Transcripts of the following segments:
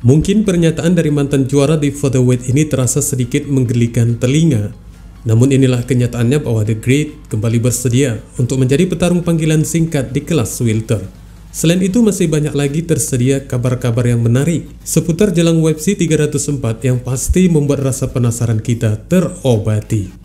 Mungkin pernyataan dari mantan juara di featherweight ini terasa sedikit menggelikan telinga. Namun inilah kenyataannya bahwa The Great kembali bersedia untuk menjadi petarung panggilan singkat di kelas welter. Selain itu masih banyak lagi tersedia kabar-kabar yang menarik seputar jelang UFC 304 yang pasti membuat rasa penasaran kita terobati.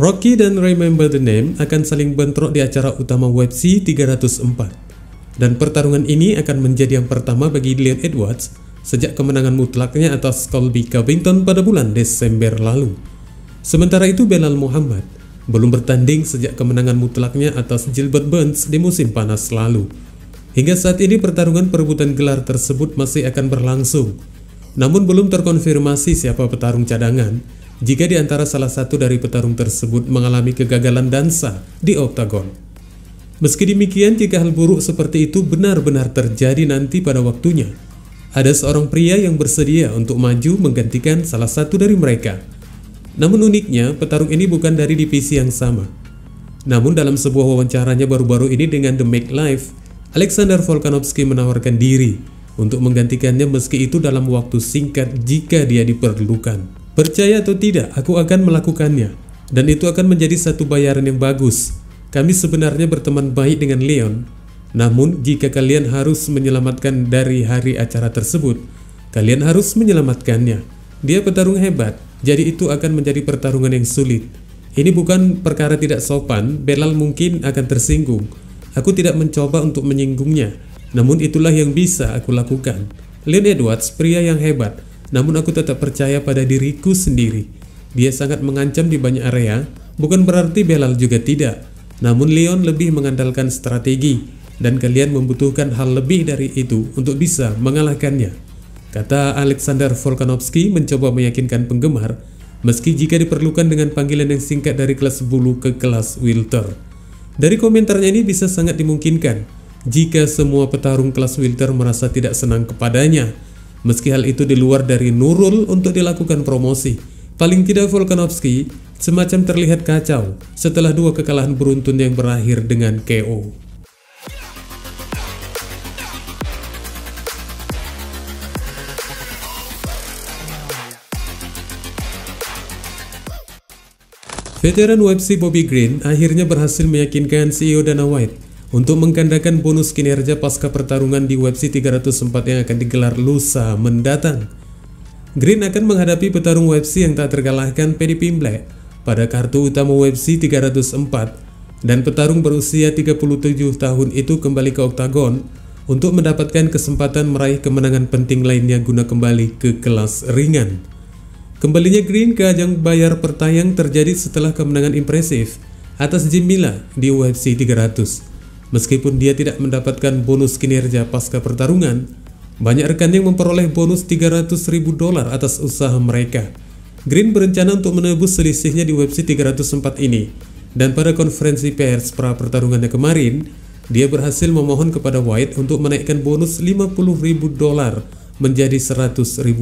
Rocky dan Remember the Name akan saling bentrok di acara utama UFC 304. Dan pertarungan ini akan menjadi yang pertama bagi Leon Edwards sejak kemenangan mutlaknya atas Colby Covington pada bulan Desember lalu. Sementara itu Belal Muhammad belum bertanding sejak kemenangan mutlaknya atas Gilbert Burns di musim panas lalu. Hingga saat ini pertarungan perebutan gelar tersebut masih akan berlangsung. Namun belum terkonfirmasi siapa petarung cadangan jika di antara salah satu dari petarung tersebut mengalami kegagalan dansa di oktagon. Meski demikian, jika hal buruk seperti itu benar-benar terjadi nanti pada waktunya, ada seorang pria yang bersedia untuk maju menggantikan salah satu dari mereka. Namun uniknya, petarung ini bukan dari divisi yang sama. Namun dalam sebuah wawancaranya baru-baru ini dengan The Make Life, Alexander Volkanovski menawarkan diri untuk menggantikannya meski itu dalam waktu singkat jika dia diperlukan. Percaya atau tidak, aku akan melakukannya. Dan itu akan menjadi satu bayaran yang bagus. Kami sebenarnya berteman baik dengan Leon. Namun, jika kalian harus menyelamatkan dari hari acara tersebut, kalian harus menyelamatkannya. Dia petarung hebat, jadi itu akan menjadi pertarungan yang sulit. Ini bukan perkara tidak sopan, Belal mungkin akan tersinggung. Aku tidak mencoba untuk menyinggungnya. Namun itulah yang bisa aku lakukan. Leon Edwards, pria yang hebat. Namun aku tetap percaya pada diriku sendiri. Dia sangat mengancam di banyak area, bukan berarti Belal juga tidak. Namun Leon lebih mengandalkan strategi, dan kalian membutuhkan hal lebih dari itu untuk bisa mengalahkannya, kata Alexander Volkanovski mencoba meyakinkan penggemar, meski jika diperlukan dengan panggilan yang singkat dari kelas bulu ke kelas welter. Dari komentarnya ini bisa sangat dimungkinkan jika semua petarung kelas welter merasa tidak senang kepadanya. Meski hal itu di luar dari Nurul untuk dilakukan promosi, paling tidak Volkanovski semacam terlihat kacau setelah dua kekalahan beruntun yang berakhir dengan KO. Veteran UFC Bobby Green akhirnya berhasil meyakinkan CEO Dana White untuk menggandakan bonus kinerja pasca pertarungan di UFC 304 yang akan digelar lusa mendatang. Green akan menghadapi petarung UFC yang tak terkalahkan Paddy Pimblett pada kartu utama UFC 304, dan petarung berusia 37 tahun itu kembali ke oktagon untuk mendapatkan kesempatan meraih kemenangan penting lainnya guna kembali ke kelas ringan. Kembalinya Green ke ajang bayar pertayang terjadi setelah kemenangan impresif atas Jim Miller di UFC 300. Meskipun dia tidak mendapatkan bonus kinerja pasca pertarungan, banyak rekan yang memperoleh bonus $300.000 atas usaha mereka. Green berencana untuk menebus selisihnya di UFC 304 ini, dan pada konferensi pers pra pertarungannya kemarin, dia berhasil memohon kepada White untuk menaikkan bonus $50.000 menjadi $100.000.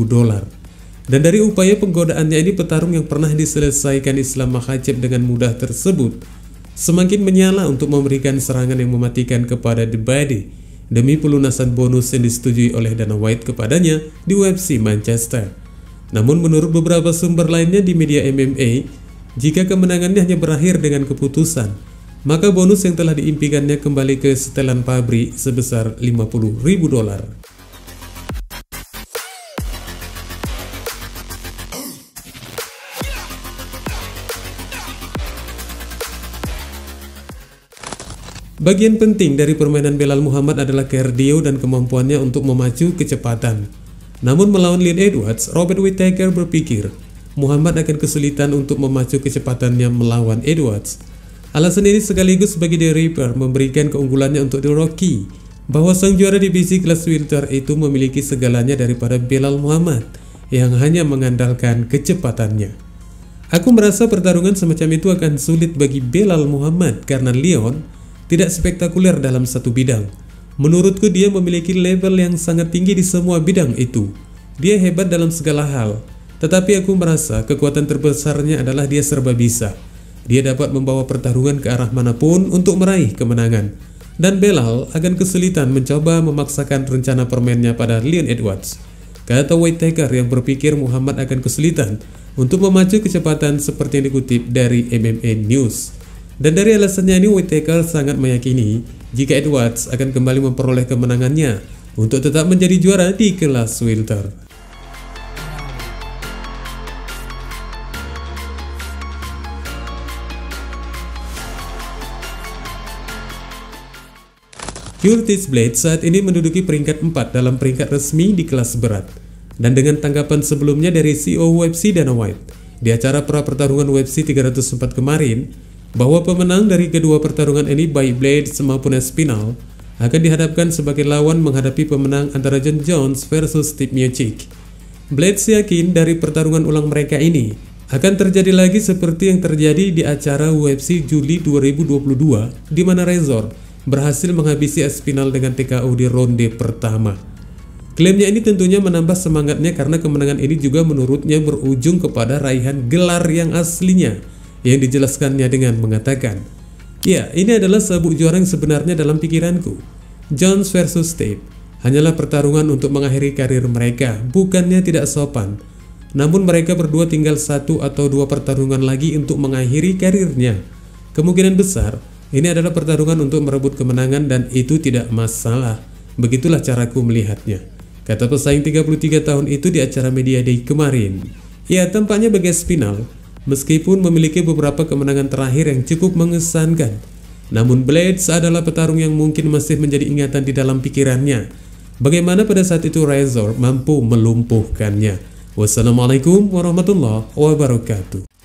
Dan dari upaya penggodaannya ini, petarung yang pernah diselesaikan Islam Makhachev dengan mudah tersebut semakin menyala untuk memberikan serangan yang mematikan kepada The Body demi pelunasan bonus yang disetujui oleh Dana White kepadanya di UFC Manchester. Namun menurut beberapa sumber lainnya di media MMA, jika kemenangannya hanya berakhir dengan keputusan, maka bonus yang telah diimpikannya kembali ke setelan pabrik sebesar $50.000. Bagian penting dari permainan Belal Muhammad adalah kardio dan kemampuannya untuk memacu kecepatan. Namun melawan Leon Edwards, Robert Whittaker berpikir Muhammad akan kesulitan untuk memacu kecepatannya melawan Edwards. Alasan ini sekaligus bagi The Reaper memberikan keunggulannya untuk The Rocky, bahwa sang juara divisi kelas welter itu memiliki segalanya daripada Belal Muhammad yang hanya mengandalkan kecepatannya. Aku merasa pertarungan semacam itu akan sulit bagi Belal Muhammad karena Leon tidak spektakuler dalam satu bidang. Menurutku dia memiliki level yang sangat tinggi di semua bidang itu. Dia hebat dalam segala hal, tetapi aku merasa kekuatan terbesarnya adalah dia serba bisa. Dia dapat membawa pertarungan ke arah manapun untuk meraih kemenangan. Dan Belal akan kesulitan mencoba memaksakan rencana permainnya pada Leon Edwards. Kata Whittaker yang berpikir Muhammad akan kesulitan untuk memacu kecepatan seperti yang dikutip dari MMA News. Dan dari alasannya ini Whittaker sangat meyakini jika Edwards akan kembali memperoleh kemenangannya untuk tetap menjadi juara di kelas welter. Curtis Blades saat ini menduduki peringkat 4 dalam peringkat resmi di kelas berat. Dan dengan tanggapan sebelumnya dari CEO UFC Dana White di acara pra-pertarungan UFC 304 kemarin, bahwa pemenang dari kedua pertarungan ini baik Blades maupun Espinal akan dihadapkan sebagai lawan menghadapi pemenang antara Jon Jones versus Steve Miocic. Blades yakin dari pertarungan ulang mereka ini akan terjadi lagi seperti yang terjadi di acara UFC Juli 2022 di mana Razor berhasil menghabisi Espinal dengan TKO di ronde pertama. Klaimnya ini tentunya menambah semangatnya karena kemenangan ini juga menurutnya berujung kepada raihan gelar yang aslinya, yang dijelaskannya dengan mengatakan, "Ya, ini adalah sabuk juara yang sebenarnya dalam pikiranku. Jones versus Steve hanyalah pertarungan untuk mengakhiri karir mereka, bukannya tidak sopan. Namun mereka berdua tinggal 1 atau 2 pertarungan lagi untuk mengakhiri karirnya. Kemungkinan besar, ini adalah pertarungan untuk merebut kemenangan dan itu tidak masalah. Begitulah caraku melihatnya," kata pesaing 33 tahun itu di acara Media Day kemarin. Ya, tampaknya bagi Espinal, meskipun memiliki beberapa kemenangan terakhir yang cukup mengesankan, namun Blades adalah petarung yang mungkin masih menjadi ingatan di dalam pikirannya. Bagaimana pada saat itu Razor mampu melumpuhkannya. Wassalamualaikum warahmatullahi wabarakatuh.